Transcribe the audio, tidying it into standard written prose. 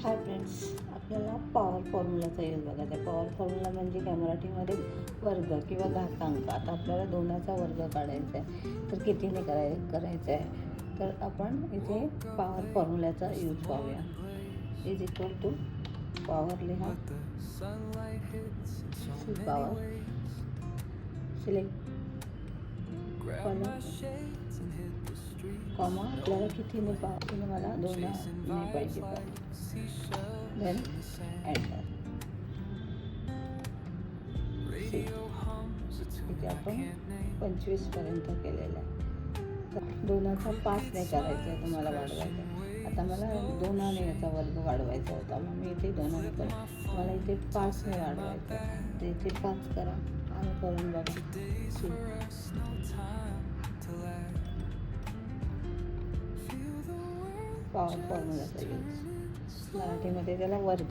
Hi friends, आपल्याला power फॉर्म्युलाचा use बघायचा आहे. पॉवर फॉर्म्युला म्हणजे काय मराठीमध्ये वर्ग किंवा घातांक. आता आपल्याला 2चा वर्ग काढायचा आहे, तर कितीने करायचं आहे. तर आपण इथे पॉवर फॉर्म्युलाचा यूज पाहूया. इज इक्वल टू पॉवर लिहा, पॉवर सिलेक्ट कॉलम कॉमा. आपल्याला कितीने मला 2 पाहिजे देन एंटर. इथे आपण 25पर्यंत केलेलं आहे. तर 2चा 5ने करायचं आहे तुम्हाला वाढवायचं आहे. आता मला 2ने याचा वर्ग वाढवायचा होता, मग मी इथे 2ने करू. मला इथे 5ने वाढवायचं आहे, तर इथे 5 करा आणि करून बघा. पॉवर फॉर्म्युलाचा यूज, मराठीमध्ये त्याला वर्ग